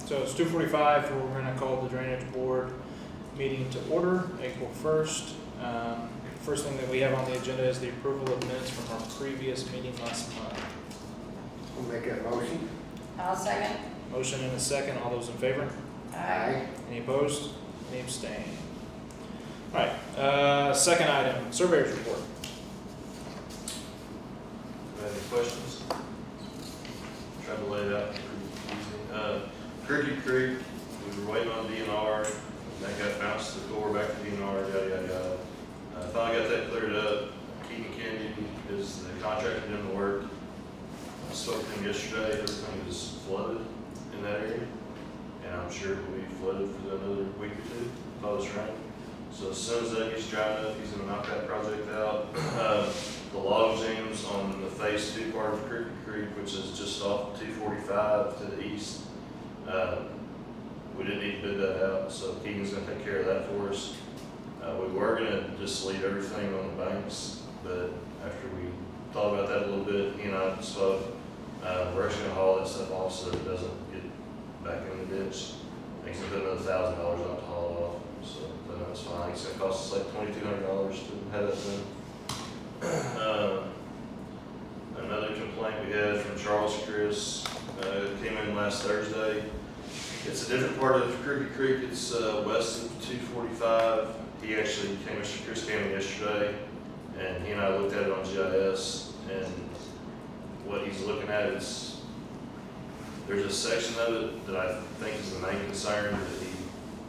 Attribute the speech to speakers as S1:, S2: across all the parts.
S1: So it's 2:45, we're gonna call the Drainage Board meeting to order, April 1st. First thing that we have on the agenda is the approval of minutes from our previous meeting last month.
S2: I'll make that motion.
S3: I'll second.
S1: Motion and a second, all those in favor? Any opposed? Any abstain? All right, second item, surveyor's report.
S4: Any questions? Try to lay it out pretty easy. Cricket Creek, we were waiting on DNR, that got bounced to the core, back to DNR, yada, yada, yada. Finally got that cleared up. Keaton Kennedy is the contractor doing the work. I spoke to him yesterday, everything is flooded in that area, and I'm sure it will be flooded for another week or two, if all this rain. So as soon as that gets dried up, he's gonna knock that project out. The log jams on the phase 2 part of Cricket Creek, which is just off 245 to the east, we didn't need to bid that out, so Keegan's gonna take care of that for us. We were gonna just leave everything on the banks, but after we thought about that a little bit, he and I spoke, we're actually gonna haul that stuff off so it doesn't get back in the ditch. I think it's gonna put another $1,000 on to haul it off, so then that's fine. It's gonna cost us like $2,200 to have that done. Another complaint we had from Charles Chris, came in last Thursday. It's a different part of Cricket Creek, it's west of 245. He actually came, Mr. Chris came in yesterday, and he and I looked at it on GIS, and what he's looking at is, there's a section of it that I think is the main concern that he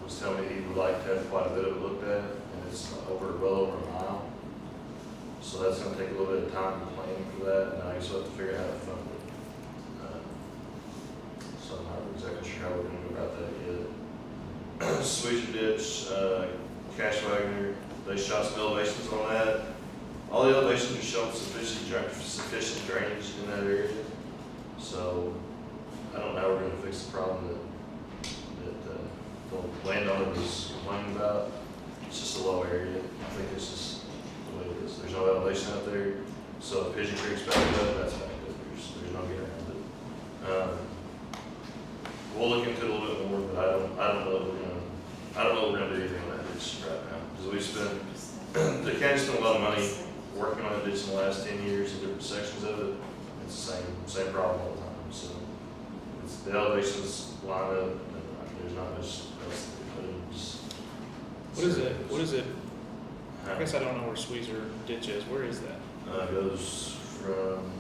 S4: was telling me he would like to have quite a bit of it looked at, and it's well over a mile. So that's gonna take a little bit of time planning for that, and I guess we'll have to figure out how to fund it. So I'm not exactly sure how we're gonna go about that yet. Sweezer Ditch, Cash Wagner, they shot some elevations on that. All the elevations are showing sufficient drainage in that area. So I don't know how we're gonna fix the problem that the landowner was complaining about. It's just a low area. I think it's just the way it is. There's no elevation out there. So if Pigeon Creek's back up, that's back up. There's no getting around it. We'll look into it a little bit more, but I don't know if we're gonna do anything on that ditch right now. Because we've spent, the county spent a lot of money working on that ditch in the last 10 years in different sections of it. It's the same problem all the time. So it's, the elevations line up, and there's not much else to put in.
S1: What is it? I guess I don't know where Sweezer Ditch is. Where is that?
S4: It goes from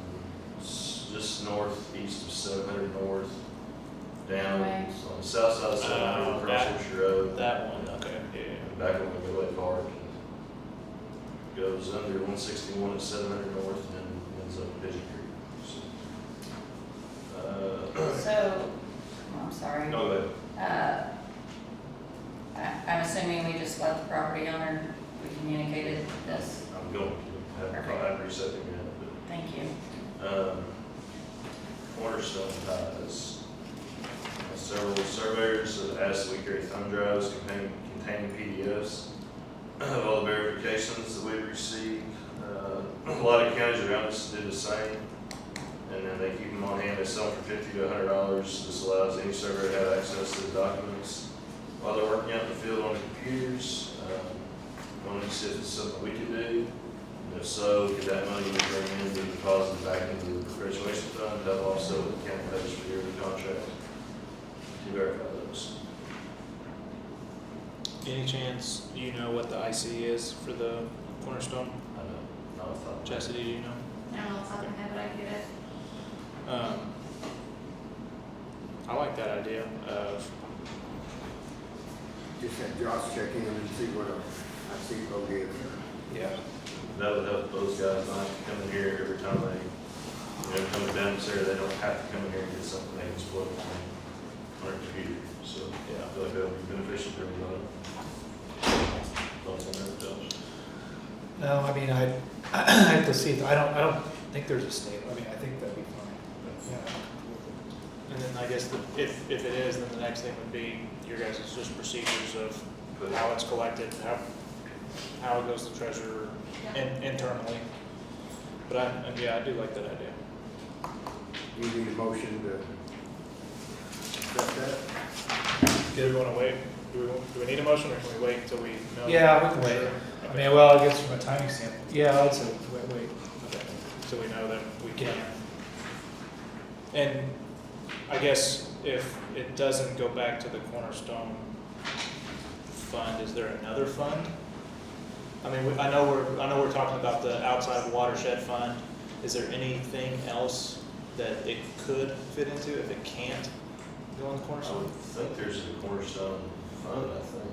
S4: just northeast of 700 north, down
S3: Right.
S4: on the south side of 700 across Hampshire Road.
S1: That one, okay, yeah.
S4: And back on the Midway Park. Goes under 161 at 700 north and then ends up at Pigeon Creek.
S3: So, I'm sorry.
S4: No, go ahead.
S3: I'm assuming we just let the property owner, we communicated this.
S4: I'm going to have reset again,
S3: Thank you.
S4: but Cornerstone has several surveyors that asked that we carry thumb drives containing PDFs of all the verifications that we've received. A lot of counties around us do the same, and then they keep them on hand. They sell them for $50 to $100. This allows any surveyor to have access to the documents while they're working out in the field on the computers. Wanted to see if it's something we could do, and if so, could that money we bring in be deposited back into the perpetuation fund, that also the county pays for yearly contract to verify those.
S1: Any chance you know what the IC is for the Cornerstone?
S4: I know, not a thought.
S1: Jesse, do you know?
S3: I don't know if I can have it, I get it.
S1: I like that idea of,
S2: Just have Josh check in and see what I see load is.
S1: yeah,
S4: That would help those guys not have to come in here every time they, coming down this area, they don't have to come in here and get something they can split on their computer. So, yeah, I feel like that would be beneficial for everybody. Thoughts on that, Josh?
S5: No, I mean, I have to see, I don't think there's a state, I mean, I think that'd be fine, but, yeah.
S1: and then I guess if it is, then the next thing would be your guys' just procedures of how it's collected, how it goes to treasurer internally. But I do like that idea.
S2: You need a motion to Accept that?
S1: Do we wanna wait? Do we need a motion or can we wait until we know?
S5: Yeah, we can wait. I mean, well, I guess from a timing standpoint, yeah, I'd say wait.
S1: Okay, so we know that we can. And I guess if it doesn't go back to the Cornerstone fund, is there another fund? I mean, I know we're talking about the outside watershed fund. Is there anything else that it could fit into if it can't go in the
S4: I
S1: Cornerstone?
S4: would think there's a Cornerstone fund, I think.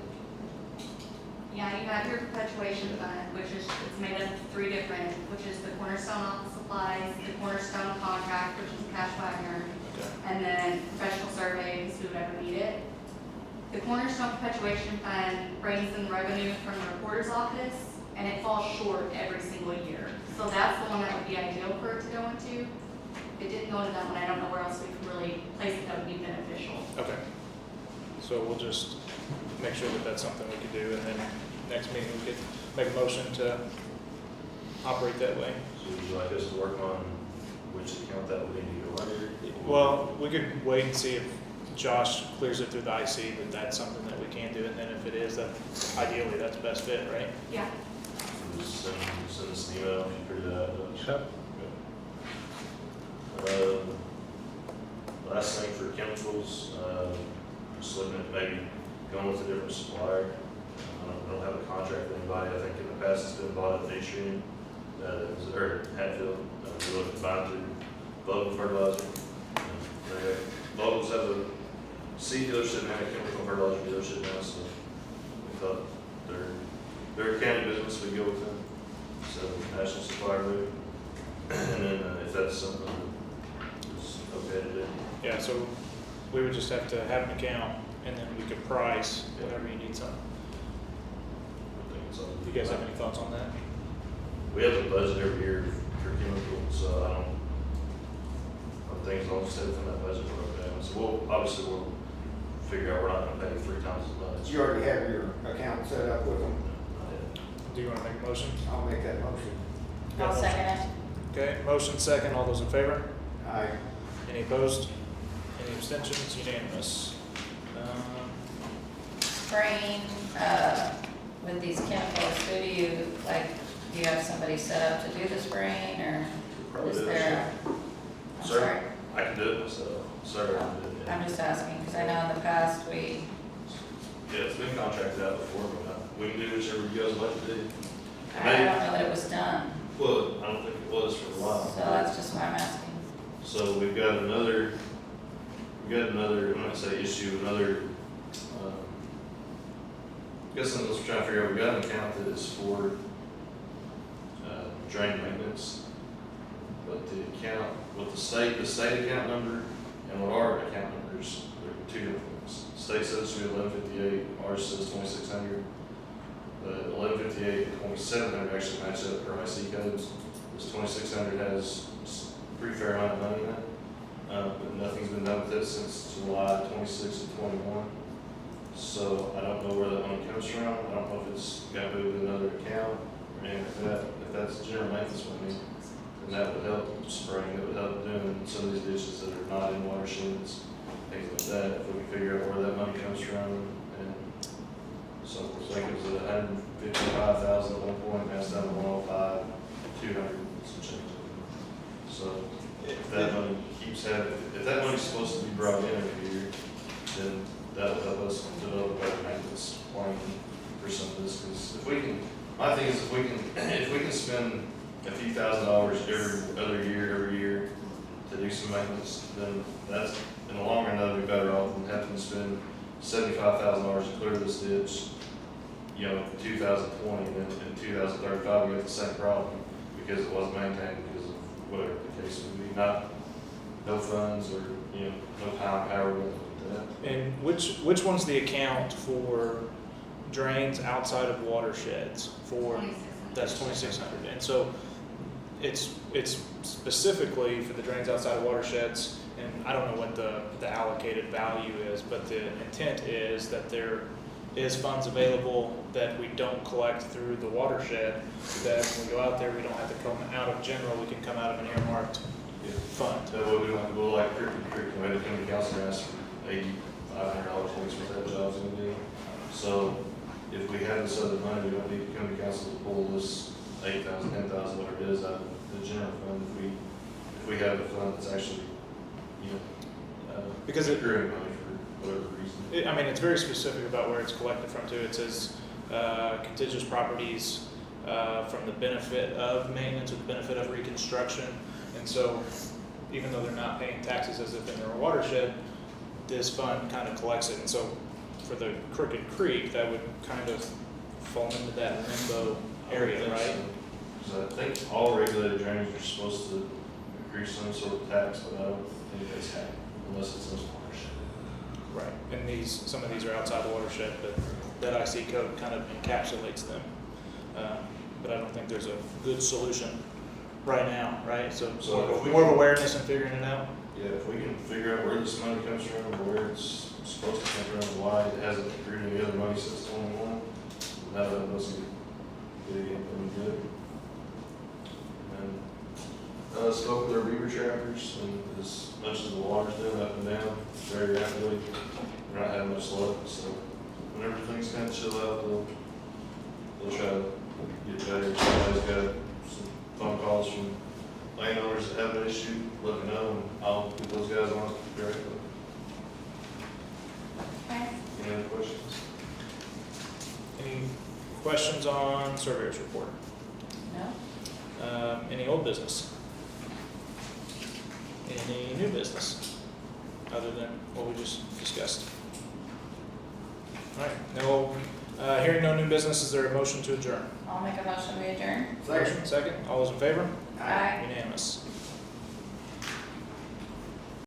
S6: Yeah, you have your perpetuation fund, which is, it's made up of three different, which is the Cornerstone office supplies, the Cornerstone contract, which is cash Wagner,
S1: Okay.
S6: and then professional surveys, who would ever need it. The Cornerstone perpetuation fund brings in revenue from the recorder's office, and it falls short every single year. So that's the one that would be ideal for it to go into. If it didn't go into that one, I don't know where else we could really place it that would be beneficial.
S1: Okay. So we'll just make sure that that's something we can do, and then next meeting we could make a motion to operate that way.
S4: So would you like us to work on which account that would need to go under?
S1: Well, we could wait and see if Josh clears it through the IC, that that's something that we can do, and then if it is, that ideally, that's best fit, right?
S6: Yeah.
S4: So just send us an email if you figure that out.
S5: Yep.
S4: Last thing for chemicals, just looking at maybe going with a different supplier. I don't have a contract with anybody. I think in the past it's been bought at Nutrien, or Hatfield. We looked to buy through Vogel Fertilizer. Vogels have a seed dealership and a chemical fertilizer dealership now, so we thought they're a county business, we go with them. So national supplier route. And then if that's something that's okay to do.
S1: Yeah, so we would just have to have an account, and then we could price whenever you need something.
S4: I think it's all.
S1: Do you guys have any thoughts on that?
S4: We have a budget every year for chemicals, so I think as long as it's within that budget, we're okay. So we'll figure out we're not gonna pay 3 times as much.
S2: You already have your account set up with them.
S1: Do you want to make a motion?
S2: I'll make that motion.
S3: I'll second it.
S1: Okay, motion second, all those in favor?
S2: Aye.
S1: Any opposed? Any abstentions? Unanimous.
S3: Spraying, with these chemicals, who do you, like, do you have somebody set up to do the spraying, or
S4: Probably
S3: is
S4: do it,
S3: there? I'm
S4: Sir?
S3: sorry,
S4: I can do it myself. Sorry, I can do it. Yeah.
S3: I'm just asking, because I know in the past
S4: Yeah, it's been contracted out before, but we can do whichever you guys like to do.
S3: I don't know that it was done,
S4: Well, I don't think it was for a
S3: so
S4: while.
S3: that's just why I'm asking.
S4: So we've got another, I'm gonna say issue, another, I guess something else we're trying to figure out. We got an account that is for, drain maintenance. But the account, with the state account number and what our account numbers, they're two different things. State says it should be 1158, ours says 2600. The 1158 and 2700 actually match up per IC codes. This 2600 has a pretty fair amount of money in it, but nothing's been done with it since July 26 of 21. So I don't know where that money comes from. I don't know if it's got to move to another account or anything like that. If that's general maintenance money, then that would help spraying. That would help doing some of these ditches that are not in watersheds, things like that. If we can figure out where that money comes from, and so we're thinking it was at 155,000 at one point, now it's down to 105, 200, some change. So if that money keeps having, if that money's supposed to be brought in every year, then that will help us develop a better maintenance plan for some of this. Because if we can, my thing is if we can spend a few $1,000s every year to do some maintenance, then that's, in the long run, that'll be better off than having to spend $75,000 to clear this ditch, you know, 2020, and then in 2035 we get the same problem because it wasn't maintained because of whatever the case would be, not no funds or, you know, no time, power, nothing like that.
S1: And which one's the account for drains outside of watersheds for,
S6: 2600.
S1: that's 2,600. And so it's specifically for the drains outside of watersheds, and I don't know what the allocated value is, but the intent is that there is funds available that we don't collect through the watershed, that when we go out there, we don't have to come out of general, we can come out of an earmarked fund.
S4: So what we don't have to go like Cricket Creek, we had to come to council and $8,500 a week is what that job's gonna be. So if we have this other money, we don't need to come to council to pull this 8,000, 10,000, whatever it is, out of the general fund. If we have a fund that's actually, you know,
S1: Because it-
S4: accruing money for whatever reason.
S1: I mean, it's very specific about where it's collected from too. It says, contiguous properties, from the benefit of maintenance or the benefit of reconstruction. And so, even though they're not paying taxes as if in their watershed, this fund kind of collects it. And so, for the Crooked Creek, that would kind of fall into that limbo area,
S4: I would
S1: right?
S4: think so. 'Cause I think all regulated drainage are supposed to accrue some sort of tax, but I don't think that's happening unless it's in watershed.
S1: Right. And some of these are outside the watershed, but that IC code kind of encapsulates them. But I don't think there's a good solution right now, right? So
S4: So if we
S1: more of
S4: can-
S1: awareness and figuring it out.
S4: Yeah, if we can figure out where this money comes from, or where it's supposed to come from, and why it hasn't accrued any other money since 21, that was really good. And spoke with our beaver trappers, and as much as the water's doing up and down very rapidly, we're not having much luck. So whenever things kind of chill out, they'll try to get better. Somebody's got some phone calls from landowners that have an issue, let me know, and I'll get those guys on it directly.
S6: Okay.
S4: Any other questions?
S1: Any questions on surveyor's report?
S3: No?
S1: Any old business? Any new business, other than what we just discussed? All right, hearing no new business, is there a motion to adjourn?
S3: I'll make a motion, we adjourn.
S2: Second.
S1: Motion, second, all those in favor?
S3: Aye.
S1: Unanimous.